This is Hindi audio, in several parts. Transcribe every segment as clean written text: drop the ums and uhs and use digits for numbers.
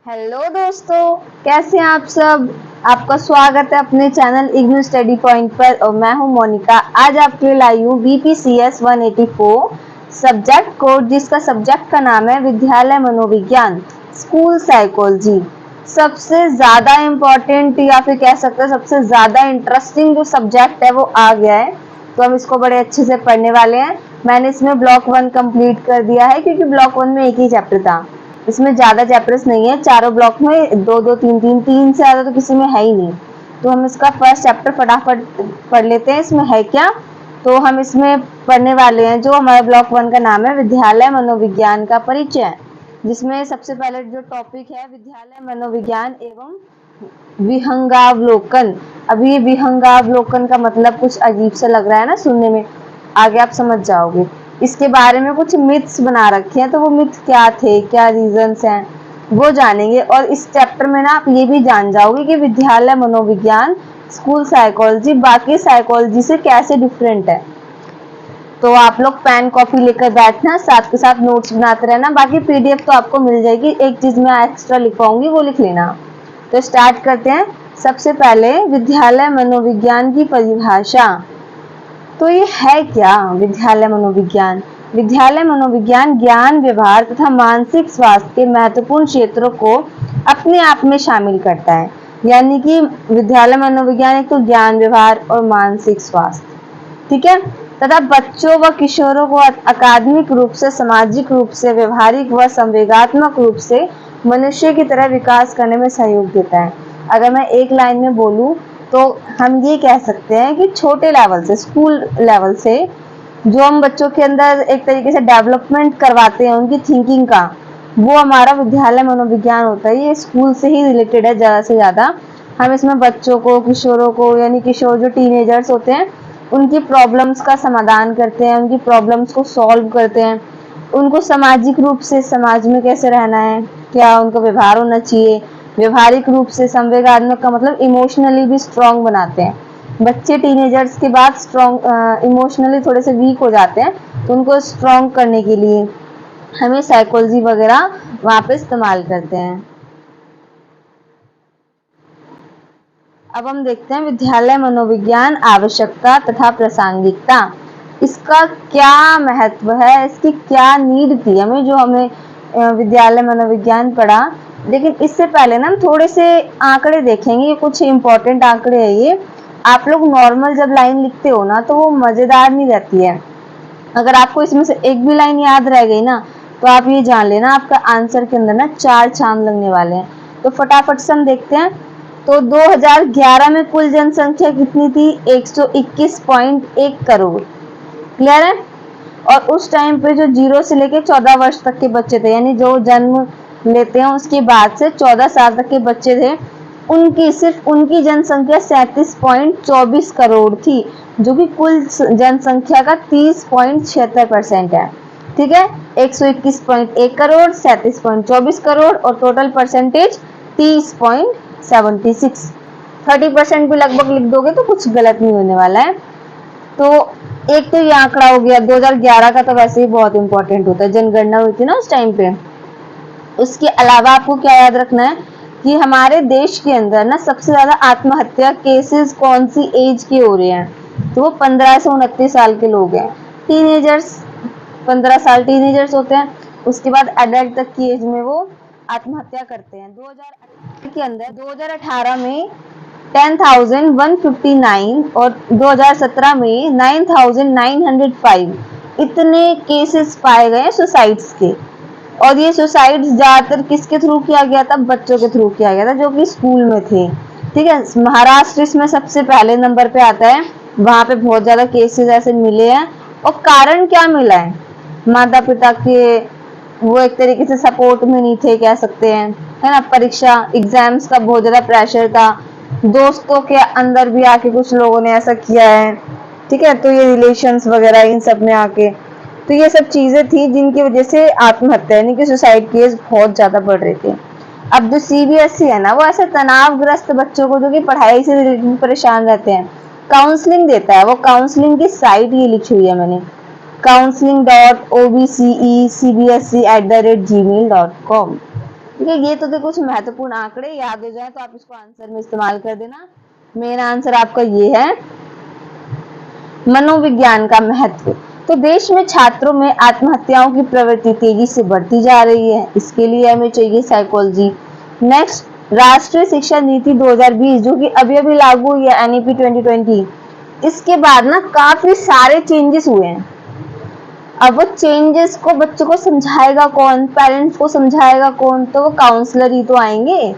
हेलो दोस्तों, कैसे हैं आप सब। आपका स्वागत है अपने चैनल इग्नू स्टडी पॉइंट पर और मैं हूं मोनिका। आज आपके लिए लाई हूं BPCS 184 सब्जेक्ट कोड, जिसका सब्जेक्ट का नाम है विद्यालय मनोविज्ञान स्कूल साइकोलॉजी। सबसे ज्यादा इम्पोर्टेंट या फिर कह सकते हैं सबसे ज्यादा इंटरेस्टिंग जो सब्जेक्ट है वो आ गया है, तो हम इसको बड़े अच्छे से पढ़ने वाले हैं। मैंने इसमें ब्लॉक 1 कंप्लीट कर दिया है क्योंकि ब्लॉक 1 में एक ही चैप्टर था। इसमें ज्यादा चैप्टर्स नहीं है, चारों ब्लॉक में दो दो तीन तीन, तीन से ज्यादा तो किसी में है ही नहीं। तो हम इसका फर्स्ट चैप्टर फटाफट पढ़ लेते हैं, इसमें है क्या। तो हम इसमें पढ़ने वाले हैं जो हमारा ब्लॉक 1 का नाम है विद्यालय मनोविज्ञान का परिचय, जिसमें सबसे पहले जो टॉपिक है विद्यालय मनोविज्ञान एवं विहंगावलोकन। अभी ये विहंगावलोकन का मतलब कुछ अजीब सा लग रहा है ना सुनने में, आगे आप समझ जाओगे। इसके बारे में कुछ मिथ्स बना रखे हैं, तो वो मिथ्स क्या थे, क्या रीजंस हैं, वो जानेंगे। और इस चैप्टर में ना आप ये भी जान जाओगे कि विद्यालय मनोविज्ञान स्कूल साइकोलॉजी बाकी साइकोलॉजी से कैसे डिफरेंट है। तो आप लोग पेन कॉपी लेकर बैठना, साथ के साथ नोट्स बनाते रहना। बाकी PDF तो आपको मिल जाएगी, एक चीज मैं एक्स्ट्रा लिखवाऊंगी वो लिख लेना। तो स्टार्ट करते हैं। सबसे पहले विद्यालय मनोविज्ञान की परिभाषा। तो ये है क्या विद्यालय मनोविज्ञान। विद्यालय मनोविज्ञान ज्ञान, व्यवहार तथा मानसिक स्वास्थ्य के महत्वपूर्ण क्षेत्रों को अपने आप में शामिल करता है। यानी कि विद्यालय मनोविज्ञान एक तो ज्ञान, व्यवहार और मानसिक स्वास्थ्य, ठीक है, तथा बच्चों व किशोरों को अकादमिक रूप से, सामाजिक रूप से, व्यवहारिक व संवेगात्मक रूप से मनुष्य की तरह विकास करने में सहयोग देता है। अगर मैं एक लाइन में बोलूं तो हम ये कह सकते हैं कि छोटे लेवल से, स्कूल लेवल से जो हम बच्चों के अंदर एक तरीके से डेवलपमेंट करवाते हैं उनकी थिंकिंग का, वो हमारा विद्यालय मनोविज्ञान होता है। ये स्कूल से ही रिलेटेड है ज़्यादा से ज़्यादा। हम इसमें बच्चों को, किशोरों को, यानी किशोर जो टीनेजर्स होते हैं उनकी प्रॉब्लम्स का समाधान करते हैं, उनकी प्रॉब्लम्स को सॉल्व करते हैं। उनको सामाजिक रूप से समाज में कैसे रहना है, क्या उनको व्यवहार होना चाहिए, व्यवहारिक रूप से, संवेगात्मक का मतलब इमोशनली भी स्ट्रांग बनाते हैं। बच्चे टीनेजर्स के बाद स्ट्रांग इमोशनली थोड़े से वीक हो जाते हैं, तो उनको स्ट्रांग करने के लिए हमें साइकोलॉजी वगैरह वहाँ पे इस्तेमाल करते हैं। अब हम देखते हैं विद्यालय मनोविज्ञान आवश्यकता तथा प्रासंगिकता। इसका क्या महत्व है, इसकी क्या नीड थी हमें, जो हमें विद्यालय मनोविज्ञान पढ़ा। लेकिन इससे पहले ना हम थोड़े से आंकड़े देखेंगे, कुछ इंपॉर्टेंट आंकड़े है ये। आप लोग नॉर्मल जब लाइन लिखते हो ना तो वो मजेदार नहीं रहती है। अगर आपको इसमें से एक भी लाइन याद रह गई ना तो आप ये जान लेना आपका आंसर के अंदर ना 4 चांद लगने वाले हैं। तो फटाफट से हम देखते हैं। तो 2011 में कुल जनसंख्या कितनी थी, 121.1 करोड़। क्लियर है। और उस टाइम पे जो 0 से लेके 14 वर्ष तक के बच्चे थे, यानी जो जन्म लेते हैं उसके बाद से 14 साल तक के बच्चे थे, उनकी सिर्फ उनकी जनसंख्या 37.24 करोड़ थी, जो कि कुल जनसंख्या का 30.76% है। ठीक है, 121.1 करोड़, 37.24 करोड़ और टोटल परसेंटेज 30.76। 30% भी लगभग लिख दोगे तो कुछ गलत नहीं होने वाला है। तो एक तो ये आंकड़ा हो गया। 2011 का तो वैसे ही बहुत इंपॉर्टेंट होता है, जनगणना हुई थी ना उस टाइम पे। उसके अलावा आपको क्या याद रखना है कि हमारे देश के अंदर ना सबसे ज्यादा आत्महत्या केसेस कौन सी एज के हो रहे हैं, तो वो 15 से 29 साल के लोग हैं। टीनेजर्स, 15 साल टीनेजर्स होते हैं, उसके बाद एडल्ट तक की एज में वो आत्महत्या करते हैं। 2018 के अंदर 2018 में 10,159 और 2017 में 9,905 इतने केसेस पाए गए सुसाइड्स के। और ये सुसाइड ज्यादातर किसके थ्रू किया गया था, बच्चों के थ्रू किया गया था जो कि स्कूल में थे। ठीक है, महाराष्ट्र इसमें सबसे पहले नंबर पे आता है। वहां पे बहुत ज्यादा केसेस ऐसे मिले हैं। और कारण क्या मिला है, माता पिता के वो एक तरीके से सपोर्ट में नहीं थे कह सकते हैं, है ना। परीक्षा एग्जाम्स का बहुत ज्यादा प्रेशर था, दोस्तों के अंदर भी आके कुछ लोगों ने ऐसा किया है। ठीक है, तो ये रिलेशंस वगैरह इन सब में आके, तो ये सब चीजें थी जिनकी वजह से आत्महत्या यानी कि सुसाइड केस बहुत ज्यादा बढ़ रहे थे। अब जो CBSE है ना, वो ऐसे तनावग्रस्त बच्चों को जो कि पढ़ाई से रिलेटेड परेशान रहते हैं काउंसलिंग देता है। वो काउंसलिंग की साइट ये लिखी हुई है मैंने, counseling.obcecbse@gmail.com। ठीक है, ये तो थे कुछ महत्वपूर्ण आंकड़े, याद हो जाए तो आप इसको आंसर में इस्तेमाल कर देना। मेरा आंसर आपका ये है, मनोविज्ञान का महत्व। तो देश में छात्रों में आत्महत्याओं की प्रवृत्ति तेजी से बढ़ती जा रही है, इसके लिए हमें चाहिए साइकोलॉजी। नेक्स्ट, राष्ट्रीय शिक्षा नीति 2020 जो कि अभी अभी लागू हुई है, एनईपी 2020, इसके बाद ना काफी सारे चेंजेस हुए हैं। अब वो चेंजेस को बच्चों को समझाएगा कौन, पेरेंट्स को समझाएगा कौन, तो वो काउंसलर ही तो आएंगे।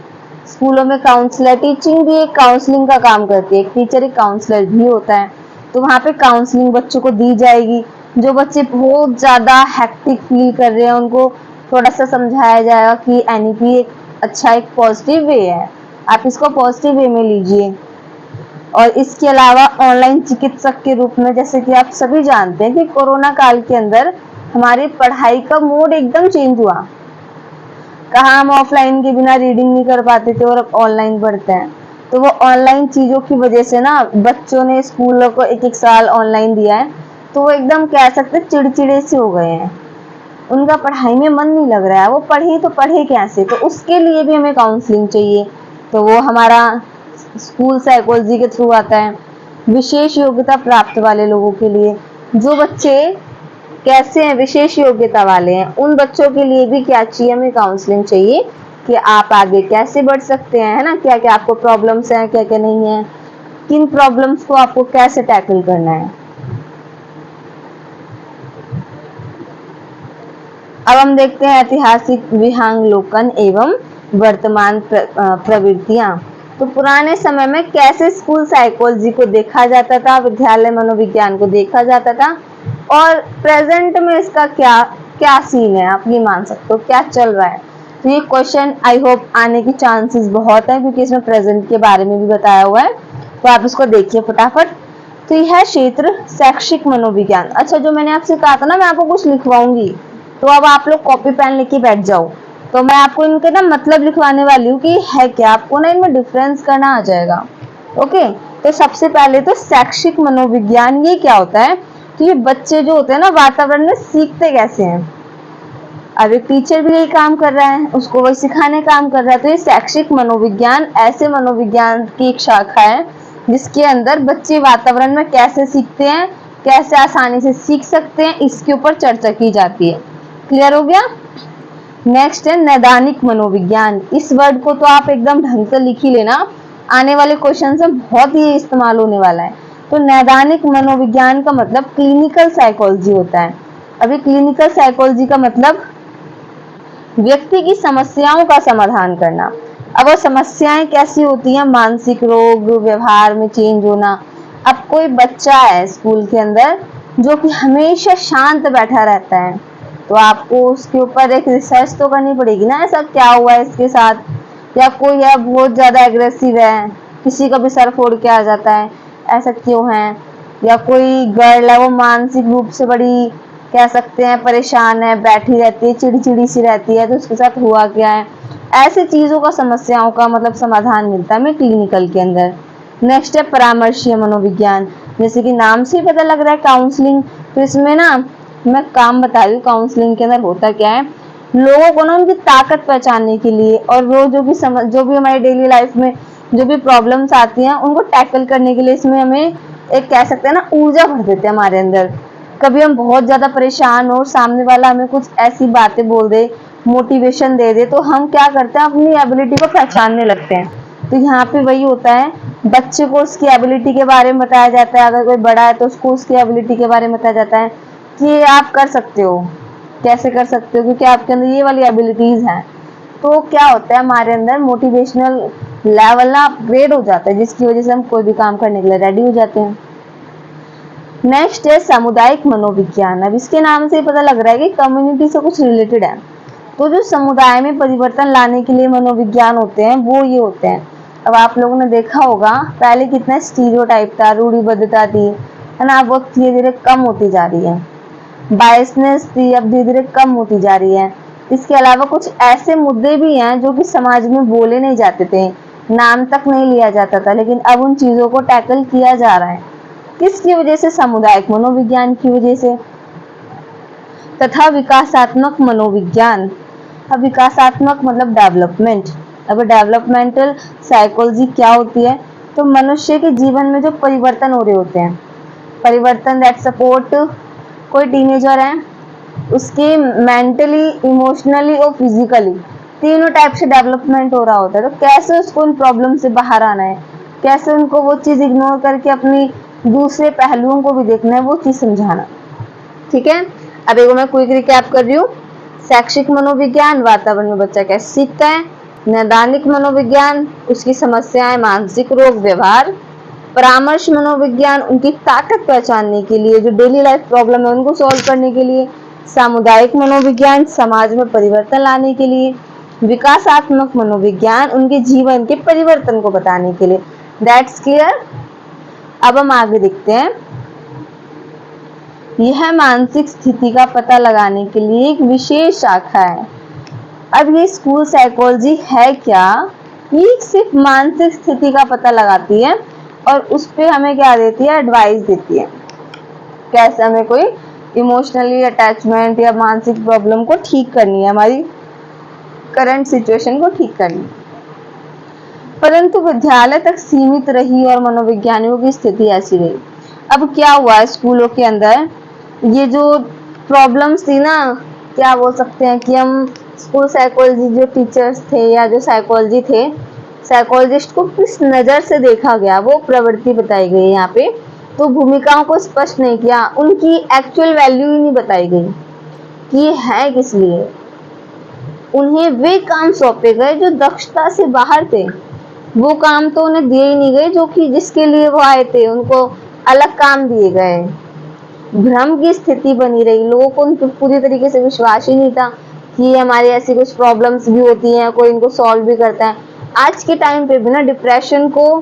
स्कूलों में काउंसलर, टीचिंग भी एक काउंसलिंग का काम करती है, एक टीचर एक काउंसलर भी होता है, तो वहाँ पे काउंसलिंग बच्चों को दी जाएगी। जो बच्चे बहुत ज्यादा हेक्टिक फील कर रहे हैं उनको थोड़ा सा समझाया जाएगा कि एनईपी एक अच्छा, एक पॉजिटिव वे है, आप इसको पॉजिटिव वे में लीजिए। और इसके अलावा ऑनलाइन चिकित्सक के रूप में, जैसे कि आप सभी जानते हैं कि कोरोना काल के अंदर हमारी पढ़ाई का मोड एकदम चेंज हुआ। कहाँ हम ऑफलाइन के बिना रीडिंग नहीं कर पाते थे और अब ऑनलाइन पढ़ते हैं। तो वो ऑनलाइन चीजों की वजह से ना बच्चों ने स्कूलों को एक एक साल ऑनलाइन दिया है, तो वो एकदम कह सकते चिड़चिड़े से हो गए हैं, उनका पढ़ाई में मन नहीं लग रहा है, वो पढ़े तो पढ़े कैसे। तो उसके लिए भी हमें काउंसलिंग चाहिए, तो वो हमारा स्कूल साइकोलॉजी के थ्रू आता है। विशेष योग्यता प्राप्त वाले लोगों के लिए, जो बच्चे कैसे हैं, विशेष योग्यता वाले हैं, उन बच्चों के लिए भी क्या चाहिए, हमें काउंसलिंग चाहिए कि आप आगे कैसे बढ़ सकते हैं, है ना, क्या क्या आपको प्रॉब्लम्स हैं, क्या क्या नहीं है, किन प्रॉब्लम्स को आपको कैसे टैकल करना है। अब हम देखते हैं ऐतिहासिक विहंगावलोकन एवं वर्तमान प्रवृत्तियां। तो पुराने समय में कैसे स्कूल साइकोलॉजी को देखा जाता था, विद्यालय मनोविज्ञान को देखा जाता था, और प्रेजेंट में इसका क्या क्या सीन है, आप ये मान सकते हो क्या चल रहा है। तो ये क्वेश्चन आई होप आने की चांसेस बहुत है, क्योंकि इसमें प्रेजेंट के बारे में भी बताया हुआ है, तो आप इसको देखिए फटाफट। तो यह क्षेत्र शैक्षिक मनोविज्ञान। अच्छा, जो मैंने आपसे कहा था ना मैं आपको कुछ लिखवाऊंगी, तो अब आप लोग कॉपी पेन लेके बैठ जाओ। तो मैं आपको इनके ना मतलब लिखवाने वाली हूँ कि है क्या, आपको ना इनमें डिफरेंस करना आ जाएगा। ओके, तो सबसे पहले तो शैक्षिक मनोविज्ञान ये क्या होता है, तो ये बच्चे जो होते हैं ना वातावरण में सीखते कैसे हैं। अब एक टीचर भी यही काम कर रहा है, उसको वही सिखाने काम कर रहा है। तो ये शैक्षिक मनोविज्ञान ऐसे मनोविज्ञान की एक शाखा है जिसके अंदर बच्चे वातावरण में कैसे सीखते हैं, कैसे आसानी से सीख सकते हैं, इसके ऊपर चर्चा की जाती है। क्लियर हो गया। नेक्स्ट है नैदानिक मनोविज्ञान। इस वर्ड को तो आप एकदम ढंग से लिख ही लेना, आने वाले क्वेश्चन से बहुत ही इस्तेमाल होने वाला है। तो नैदानिक मनोविज्ञान का मतलब क्लिनिकल साइकोलॉजी होता है। अभी क्लिनिकल साइकोलॉजी का मतलब व्यक्ति की समस्याओं का समाधान करना। अब वो समस्याएं कैसी होती हैं, मानसिक रोग, व्यवहार में चेंज होना। अब कोई बच्चा है स्कूल के अंदर जो कि हमेशा शांत बैठा रहता है, तो आपको उसके ऊपर एक रिसर्च तो करनी पड़ेगी ना, ऐसा क्या हुआ है इसके साथ। या कोई है बहुत ज्यादा एग्रेसिव है, किसी का भी सर फोड़ के आ जाता है, ऐसा क्यों है। या कोई गर्ल है वो मानसिक रूप से बड़ी कह सकते हैं परेशान है, बैठी रहती है, चिड़चिड़ी सी रहती है, तो उसके साथ हुआ क्या है। ऐसे चीजों का, समस्याओं का मतलब समाधान मिलता है हमें क्लिनिकल के अंदर। नेक्स्ट है परामर्शीय मनोविज्ञान। जैसे कि नाम से ही पता लग रहा है काउंसलिंग, तो इसमें ना मैं काम बता रही हूँ काउंसलिंग के अंदर होता क्या है। लोगों को ना उनकी ताकत पहचानने के लिए और वो जो भी हमारी डेली लाइफ में जो भी प्रॉब्लम्स आती हैं उनको टैकल करने के लिए इसमें हमें एक कह सकते हैं ना ऊर्जा भर देते हैं हमारे अंदर। कभी हम बहुत ज्यादा परेशान हो, सामने वाला हमें कुछ ऐसी बातें बोल दे, मोटिवेशन दे दे, तो हम क्या करते हैं अपनी एबिलिटी को पहचानने लगते हैं। तो यहाँ पे वही होता है, बच्चे को उसकी एबिलिटी के बारे में बताया जाता है, अगर कोई बड़ा है तो उसको उसकी एबिलिटी के बारे में बताया जाता है कि आप कर सकते हो, कैसे कर सकते हो, क्योंकि आपके अंदर ये वाली एबिलिटीज हैं। तो क्या होता है हमारे अंदर मोटिवेशनल लेवल ना अपग्रेड हो जाता है, जिसकी वजह से हम कोई भी काम करने के लिए रेडी हो जाते हैं। नेक्स्ट है सामुदायिक मनोविज्ञान। अब इसके नाम से ही पता लग रहा है कि कम्युनिटी से कुछ रिलेटेड है। तो जो समुदाय में परिवर्तन लाने के लिए मनोविज्ञान होते हैं वो ये होते हैं। अब आप लोगों ने देखा होगा पहले कितना स्टीरियोटाइप था, रूढ़िबद्धता थी, है ना, वो धीरे धीरे कम होती जा रही है। बायसनेस थी, अब धीरे धीरे कम होती जा रही है। इसके अलावा कुछ ऐसे मुद्दे भी हैं जो कि समाज में बोले नहीं जाते थे, नाम तक नहीं लिया जाता था, लेकिन अब उन चीजों को टैकल किया जा रहा है। किसकी वजह से, सामुदायिक मनोविज्ञान की वजह से। तथा विकासात्मक मनोविज्ञान। अब विकासात्मक मतलब डेवलपमेंट। अब डेवलपमेंटल साइकोलॉजी क्या होती है? तो मनुष्य के जीवन में जो परिवर्तन हो रहे होते हैं, परिवर्तन दैट सपोर्ट, कोई टीनेजर है, उसके मेंटली, इमोशनली और फिजिकली तीनों टाइप से डेवलपमेंट हो रहा होता है। तो कैसे उसको उन प्रॉब्लम से बाहर आना है, कैसे उनको वो चीज इग्नोर करके अपनी दूसरे पहलुओं को भी देखना है, वो चीज समझाना। ठीक है, अब एक मैं क्विक रिकैप कर रही हूँ। शैक्षिक मनोविज्ञान, वातावरण में बच्चा कैसे सीखता है। नैदानिक मनोविज्ञान, उसकी समस्याएं, मानसिक रोग, व्यवहार। परामर्श मनोविज्ञान, उनकी ताकत पहचानने के लिए, जो डेली लाइफ प्रॉब्लम है उनको सॉल्व करने के लिए। सामुदायिक मनोविज्ञान, समाज में परिवर्तन लाने के लिए। विकासात्मक मनोविज्ञान, उनके जीवन के परिवर्तन को बताने के लिए। That's clear. अब हम आगे देखते हैं। यह मानसिक स्थिति का पता लगाने के लिए एक विशेष शाखा है। अब ये स्कूल साइकोलॉजी है क्या? ये सिर्फ मानसिक स्थिति का पता लगाती है और उस पे हमें क्या देती है? एडवाइस देती है, कैसे हमें कोई इमोशनली अटैचमेंट या मानसिक प्रॉब्लम को ठीक करनी है, हमारी करंट सिचुएशन को ठीक करनी है। परंतु विद्यालय तक सीमित रही और मनोवैज्ञानिकों की स्थिति ऐसी रही। अब क्या हुआ है स्कूलों के अंदर, ये जो प्रॉब्लम्स थी ना, क्या बोल सकते हैं कि हम स्कूल साइकोलॉजी जो टीचर्स थे या जो साइकोलॉजी थे, साइकोलॉजिस्ट को किस नज़र से देखा गया, वो प्रवृत्ति बताई गई यहाँ पे। तो भूमिकाओं को स्पष्ट नहीं किया, उनकी एक्चुअल वैल्यू ही नहीं बताई गई कि ये है किस लिए। उन्हें वे काम सौंपे गए जो दक्षता से बाहर थे, वो काम तो उन्हें दिए ही नहीं गए जो कि जिसके लिए वो आए थे, उनको अलग काम दिए गए। भ्रम की स्थिति बनी रही, लोगों को उन पर पूरी तरीके से विश्वास ही नहीं था कि हमारी ऐसी कुछ प्रॉब्लम्स भी होती हैं, कोई इनको सॉल्व भी करता है। आज के टाइम पे भी ना डिप्रेशन को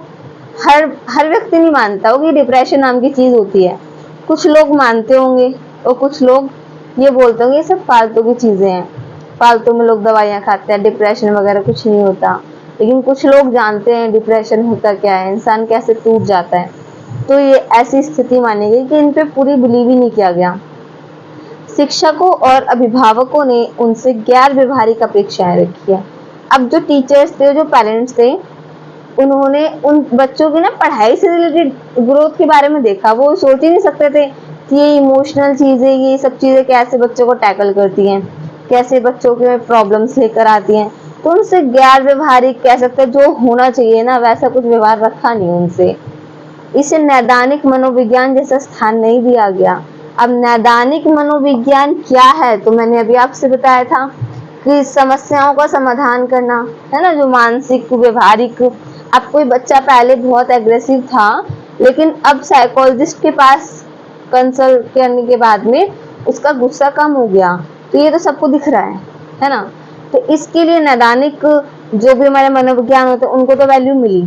हर व्यक्ति नहीं मानता हो कि डिप्रेशन नाम की चीज होती है। कुछ लोग मानते होंगे और कुछ लोग ये बोलते होंगे ये सब फालतू की चीजें हैं, फालतू में लोग दवाइयाँ खाते हैं, डिप्रेशन वगैरह कुछ नहीं होता। लेकिन कुछ लोग जानते हैं डिप्रेशन होता क्या है, इंसान कैसे टूट जाता है। तो ये ऐसी स्थिति मानी गई कि इन पे पूरी बिलीव ही नहीं किया गया। शिक्षकों और अभिभावकों ने उनसे गैर व्यवहारिक अपेक्षाएं रखी है। अब जो टीचर्स थे, जो पेरेंट्स थे, उन्होंने उन बच्चों की ना पढ़ाई से रिलेटेड ग्रोथ के बारे में देखा। वो सोच ही नहीं सकते थे कि ये इमोशनल चीजें, ये सब चीजें कैसे बच्चों को टैकल करती हैं, कैसे बच्चों के प्रॉब्लम्स लेकर आती हैं। तो उनसे गैर व्यवहारिक कह सकते हैं, जो होना चाहिए ना वैसा कुछ व्यवहार रखा नहीं उनसे। इसे नैदानिक मनोविज्ञान जैसा स्थान नहीं दिया गया। अब नैदानिक मनोविज्ञान क्या है? तो मैंने अभी आपसे बताया था कि समस्याओं का समाधान करना है ना, जो मानसिक व्यवहारिक। अब कोई बच्चा पहले बहुत एग्रेसिव था, लेकिन अब साइकोलॉजिस्ट के पास कंसल्ट करने के बाद में उसका गुस्सा कम हो गया। तो ये तो सबको दिख रहा है ना। तो इसके लिए नैदानिक जो भी हमारे मनोविज्ञान होते हैं उनको तो वैल्यू मिली,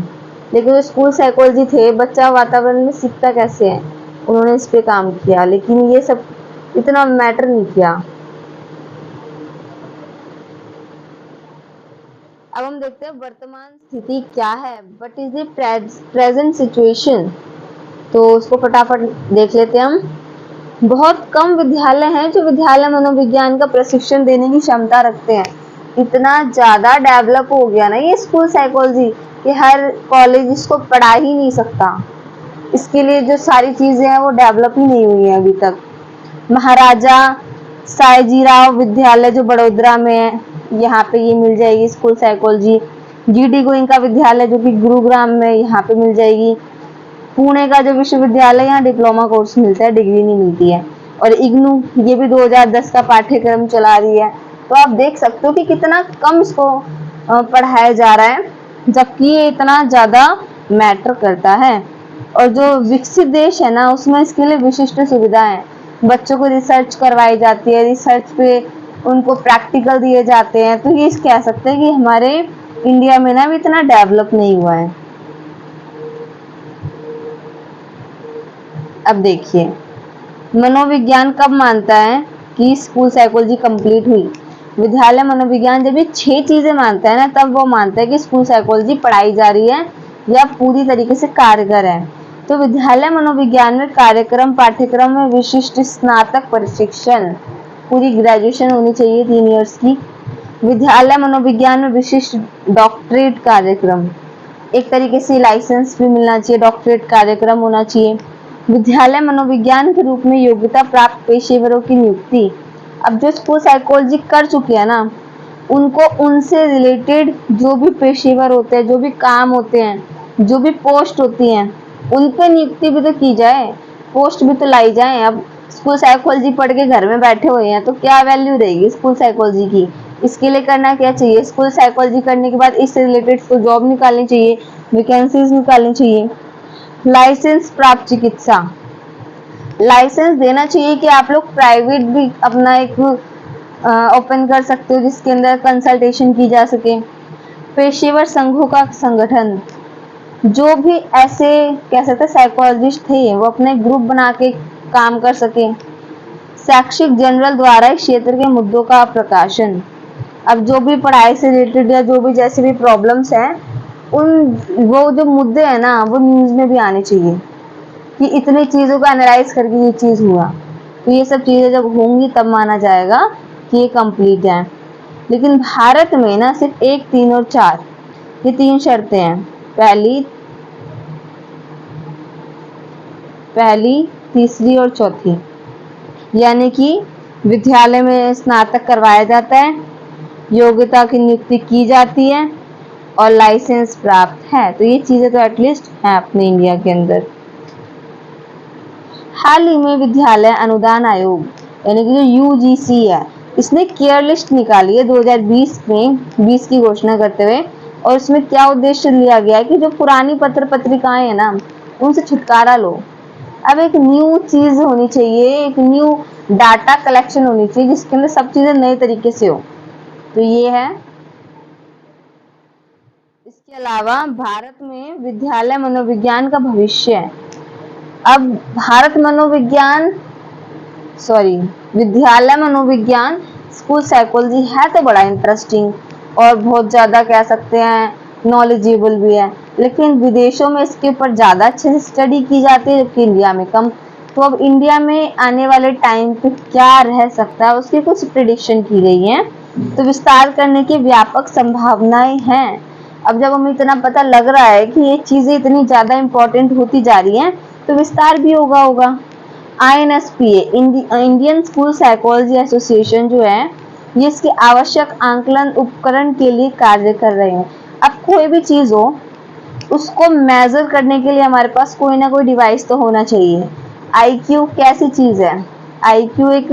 लेकिन जो स्कूल साइकोलॉजी थे, बच्चा वातावरण में सीखता कैसे है, उन्होंने इस पे काम किया, लेकिन ये सब इतना मैटर नहीं किया। अब हम देखते हैं वर्तमान स्थिति क्या है, what is the present situation. तो उसको फटाफट देख लेते हैं हम। बहुत कम विद्यालय हैं जो विद्यालय मनोविज्ञान का प्रशिक्षण देने की क्षमता रखते हैं। इतना ज्यादा डेवलप हो गया ना ये स्कूल साइकोलॉजी कि हर कॉलेज इसको पढ़ा ही नहीं सकता। इसके लिए जो सारी चीजें हैं वो डेवलप ही नहीं हुई है अभी तक। महाराजा सायाजीराव विद्यालय जो बड़ोदरा में है, यहाँ पे ये मिल जाएगी स्कूल साइकोलॉजी। जीडी गोइंका विद्यालय जो कि गुरुग्राम में, यहाँ पे मिल जाएगी। पुणे का जो विश्वविद्यालय, यहाँ डिप्लोमा कोर्स मिलता है, डिग्री नहीं मिलती है। और इग्नू, ये भी 2010 का पाठ्यक्रम चला रही है। तो आप देख सकते हो कि कितना कम इसको पढ़ाया जा रहा है, जबकि ये इतना ज्यादा मैटर करता है। और जो विकसित देश है ना, उसमें इसके लिए विशिष्ट सुविधाएं हैं। बच्चों को रिसर्च करवाई जाती है, रिसर्च पे उनको प्रैक्टिकल दिए जाते हैं। तो ये कह सकते हैं कि हमारे इंडिया में ना भी इतना डेवलप नहीं हुआ है। अब देखिए, मनोविज्ञान कब मानता है कि स्कूल साइकोलॉजी कंप्लीट हुई? विद्यालय मनोविज्ञान जब ये 6 चीजें मानता है ना, तब वो मानता है कि स्कूल साइकोलॉजी पढ़ाई जा रही है या पूरी तरीके से कारगर है। तो विद्यालय मनोविज्ञान में कार्यक्रम, पाठ्यक्रम में विशिष्ट स्नातक प्रशिक्षण, पूरी ग्रेजुएशन होनी चाहिए 3 इयर्स की। विद्यालय मनोविज्ञान में विशिष्ट डॉक्टरेट कार्यक्रम, एक तरीके से लाइसेंस भी मिलना चाहिए, डॉक्टरेट कार्यक्रम होना चाहिए। विद्यालय मनोविज्ञान के रूप में योग्यता प्राप्त पेशेवरों की नियुक्ति। अब जो स्कूल साइकोलॉजी कर चुके हैं ना, उनको उनसे रिलेटेड जो भी पेशेवर होते हैं, जो भी काम होते हैं, जो भी पोस्ट होती हैं, उन पे नियुक्ति भी तो की जाए, पोस्ट भी तो लाई जाए। अब स्कूल साइकोलॉजी पढ़ के घर में बैठे हुए हैं तो क्या वैल्यू रहेगी स्कूल साइकोलॉजी की? इसके लिए करना क्या चाहिए, स्कूल साइकोलॉजी करने के बाद इससे रिलेटेड तो जॉब निकालनी चाहिए, वैकेंसीज निकालनी चाहिए। लाइसेंस प्राप्त चिकित्सा, लाइसेंस देना चाहिए कि आप लोग प्राइवेट भी अपना एक ओपन कर सकते हो जिसके अंदर कंसल्टेशन की जा सके। पेशेवर संघों का संगठन, जो भी ऐसे कह सकते साइकोलॉजिस्ट थे वो अपने ग्रुप बना के काम कर सके। शैक्षिक जर्नल द्वारा इस क्षेत्र के मुद्दों का प्रकाशन, अब जो भी पढ़ाई से रिलेटेड या जो भी जैसे भी प्रॉब्लम्स हैं, उन वो जो मुद्दे हैं ना वो न्यूज में भी आने चाहिए कि इतनी चीजों को एनालाइज करके ये चीज हुआ। तो ये सब चीजें जब होंगी तब माना जाएगा कि ये कंप्लीट है। लेकिन भारत में ना सिर्फ 1, 3 और 4 ये 3 शर्तें हैं। पहली, तीसरी और चौथी, यानी कि विद्यालय में स्नातक करवाया जाता है, योग्यता की नियुक्ति की जाती है और लाइसेंस प्राप्त है। तो ये चीजें तो एटलीस्ट हैं अपने इंडिया के अंदर। हाल ही में विद्यालय अनुदान आयोग यानी कि जो यूजीसी है, इसने केयर लिस्ट निकाली है 2020 में, 20 की घोषणा करते हुए। और इसमें क्या उद्देश्य लिया गया है कि जो पुरानी पत्र पत्रिकाएं है ना, उनसे छुटकारा लो। अब एक न्यू चीज होनी चाहिए, एक न्यू डाटा कलेक्शन होनी चाहिए जिसके अंदर सब चीजें नए तरीके से हो। तो ये है। इसके अलावा भारत में विद्यालय मनोविज्ञान का भविष्य है। अब विद्यालय मनोविज्ञान स्कूल साइकोलॉजी है तो बड़ा इंटरेस्टिंग और बहुत ज्यादा कह सकते हैं नॉलेजेबल भी है, लेकिन विदेशों में इसके ऊपर ज्यादा अच्छे से स्टडी की जाती है जबकि इंडिया में कम। तो अब इंडिया में आने वाले टाइम पे क्या रह सकता है उसकी कुछ प्रिडिक्शन की गई है। तो विस्तार करने की व्यापक संभावनाएं हैं। अब जब हमें इतना पता लग रहा है कि ये चीजें इतनी ज्यादा इंपॉर्टेंट होती जा रही हैं तो विस्तार भी होगा। INSPA Indian school psychology association जो है, ये इसके आवश्यक आंकलन उपकरण के लिए कार्य कर रहे हैं। अब कोई भी चीज हो उसको मेजर करने के लिए हमारे पास कोई ना कोई डिवाइस तो होना चाहिए। IQ कैसी चीज है? IQ एक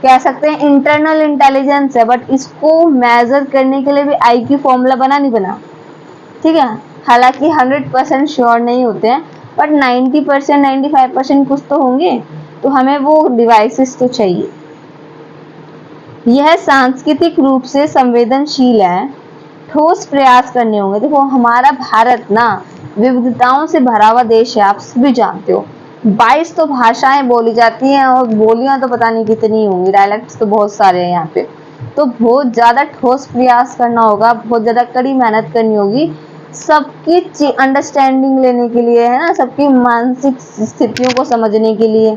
कह सकते हैं इंटरनल इंटेलिजेंस है, बट इसको मेजर करने के लिए भी IQ फॉर्मूला बना नहीं बना, ठीक है। हालांकि 100% श्योर नहीं होते हैं, बट 90%, 95% कुछ तो होंगे। तो हमें वो डिवाइसेस तो चाहिए। यह सांस्कृतिक रूप से संवेदनशील है, ठोस प्रयास करने होंगे। देखो हमारा भारत ना विविधताओं से भरा हुआ देश है, आप सभी जानते हो। 22 तो भाषाएं बोली जाती हैं और बोलियां तो पता नहीं कितनी होंगी, डायलेक्ट्स तो बहुत सारे हैं यहाँ पे। तो बहुत ज्यादा ठोस प्रयास करना होगा, बहुत ज्यादा कड़ी मेहनत करनी होगी सबकी अंडरस्टैंडिंग लेने के लिए, है ना, सबकी मानसिक स्थितियों को समझने के लिए।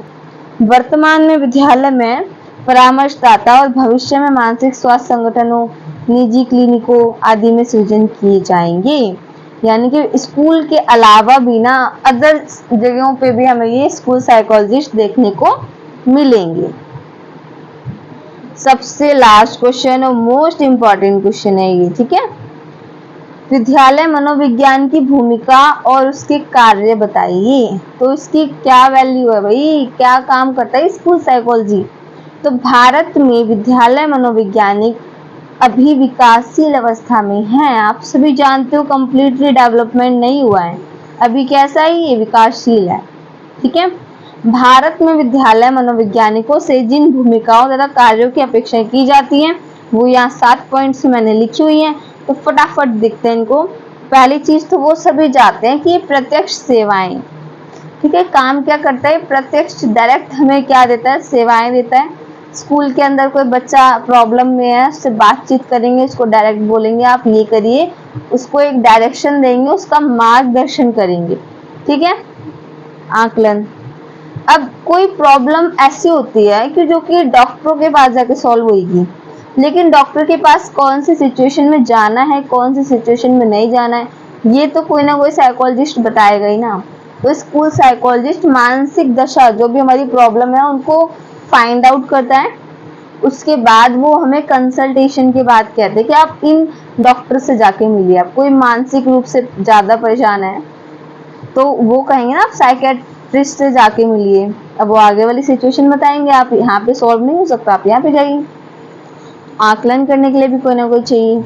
वर्तमान में विद्यालय में परामर्शदाता और भविष्य में मानसिक स्वास्थ्य संगठनों, निजी क्लिनिकों आदि में सृजन किए जाएंगे। यानी कि स्कूल के अलावा भी ना अदर जगहों पे भी हमें ये स्कूल साइकोलॉजिस्ट देखने को मिलेंगे। सबसे लास्ट क्वेश्चन और मोस्ट इंपॉर्टेंट क्वेश्चन है ये, ठीक है। विद्यालय मनोविज्ञान की भूमिका और उसके कार्य बताइए। तो इसकी क्या वैल्यू है भाई, क्या काम करता है स्कूल साइकोलॉजी? तो भारत में विद्यालय मनोवैज्ञानिक अभी विकासशील अवस्था में है। आप सभी जानते हो कंप्लीटली डेवलपमेंट नहीं हुआ है, अभी कैसा ही ये विकासशील है, ठीक है। भारत में विद्यालय मनोवैज्ञानिकों से जिन भूमिकाओं तथा कार्यों की अपेक्षा की जाती है वो यहाँ 7 पॉइंट्स मैंने लिखी हुई है, तो फटाफट दिखते हैं इनको। पहली चीज तो वो सभी जानते हैं कि प्रत्यक्ष सेवाएं, ठीक है। काम क्या करता है प्रत्यक्ष, डायरेक्ट हमें क्या देता है, सेवाएं देता है। स्कूल के अंदर कोई बच्चा प्रॉब्लम में है, उससे बातचीत करेंगे, उसको डायरेक्ट बोलेंगे आप ये करिए, उसको एक डायरेक्शन देंगे, उसका मार्गदर्शन करेंगे, ठीक है। आकलन, अब कोई प्रॉब्लम ऐसी होती है कि जो कि डॉक्टरों के पास जाके सॉल्व होगी, लेकिन डॉक्टर के पास कौन सी सिचुएशन में जाना है, कौन सी सिचुएशन में नहीं जाना है, ये तो कोई ना कोई साइकोलॉजिस्ट बताएगा ही ना। तो स्कूल साइकोलॉजिस्ट मानसिक दशा, जो भी हमारी प्रॉब्लम है, उनको फाइंड आउट करता है। उसके बाद वो हमें कंसल्टेशन के बाद कहते हैं कि आप इन डॉक्टर से जाके मिलिए। आप कोई मानसिक रूप से ज़्यादा परेशान है तो वो कहेंगे ना आप साइकेट्रिस्ट से जाके मिलिए। अब वो आगे वाली सिचुएशन बताएंगे, आप यहाँ पे सॉल्व नहीं हो सकता, आप यहाँ पे जाइए। आकलन करने के लिए भी कोई ना कोई चाहिए।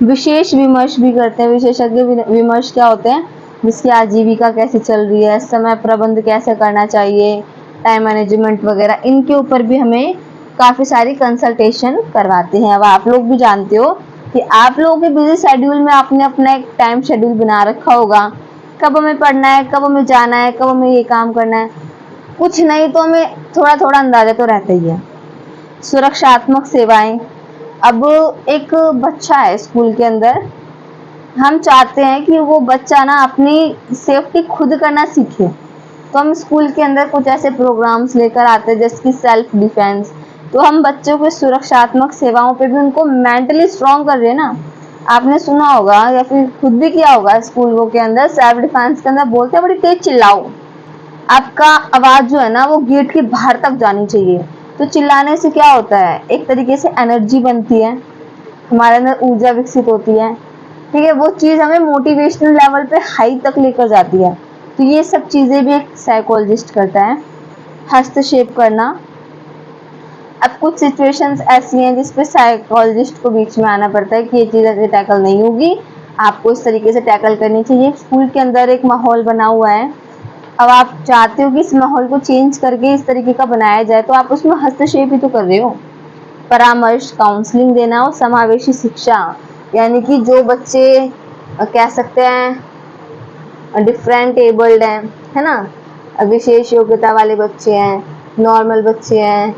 विशेष विमर्श भी करते हैं। विशेषज्ञ विमर्श क्या होते हैं? जिसकी आजीविका कैसे चल रही है, समय प्रबंध कैसे करना चाहिए, टाइम मैनेजमेंट वगैरह, इनके ऊपर भी हमें काफ़ी सारी कंसल्टेशन करवाते हैं। अब आप लोग भी जानते हो कि आप लोगों के बिजी शेड्यूल में आपने अपना एक टाइम शेड्यूल बना रखा होगा, कब हमें पढ़ना है, कब हमें जाना है, कब हमें ये काम करना है। कुछ नहीं तो हमें थोड़ा थोड़ा अंदाजा तो रहता ही है। सुरक्षात्मक सेवाएं। अब एक बच्चा है स्कूल के अंदर, हम चाहते हैं कि वो बच्चा ना अपनी सेफ्टी खुद करना सीखे, तो हम स्कूल के अंदर कुछ ऐसे प्रोग्राम्स लेकर आते हैं जैसे कि सेल्फ डिफेंस। तो हम बच्चों के सुरक्षात्मक सेवाओं पे भी उनको मेंटली स्ट्रॉन्ग कर रहे हैं ना। आपने सुना होगा या फिर खुद भी किया होगा, स्कूलों के अंदर सेल्फ डिफेंस के अंदर बोलते हैं बड़ी तेज चिल्लाओ, आपका आवाज जो है ना वो गेट के बाहर तक जानी चाहिए। तो चिल्लाने से क्या होता है, एक तरीके से एनर्जी बनती है, हमारे अंदर ऊर्जा विकसित होती है। ठीक है, वो चीज हमें मोटिवेशनल लेवल पे हाई तक लेकर जाती है। तो ये सब चीजें भी एक साइकोलॉजिस्ट करता है। हस्तक्षेप करना। अब कुछ सिचुएशंस ऐसी हैं जिसपे साइकोलॉजिस्ट को बीच में आना पड़ता है कि ये चीज ऐसे टैकल नहीं होगी, आपको इस तरीके से टैकल करनी चाहिए। स्कूल के अंदर एक माहौल बना हुआ है, अब आप चाहते हो कि इस माहौल को चेंज करके इस तरीके का बनाया जाए, तो आप उसमें हस्तक्षेप ही तो कर रहे हो। परामर्श, काउंसलिंग देना और समावेशी शिक्षा, यानी कि जो बच्चे कह सकते हैं डिफरेंट एबल्ड हैं, है ना, विशेष योग्यता वाले बच्चे हैं, नॉर्मल बच्चे हैं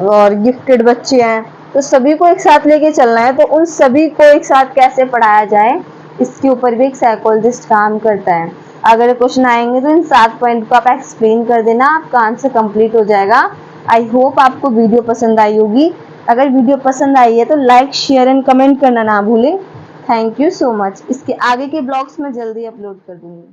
और गिफ्टेड बच्चे हैं, तो सभी को एक साथ लेके चलना है। तो उन सभी को एक साथ कैसे पढ़ाया जाए, इसके ऊपर भी एक साइकोलॉजिस्ट काम करता है। अगर क्वेश्चन आएंगे तो इन 7 पॉइंट को आप एक्सप्लेन कर देना, आपका आंसर कंप्लीट हो जाएगा। आई होप आपको वीडियो पसंद आई होगी। अगर वीडियो पसंद आई है तो लाइक, शेयर एंड कमेंट करना ना भूलें। Thank you so much. इसके आगे के ब्लॉग्स में जल्दी अपलोड कर दूंगी।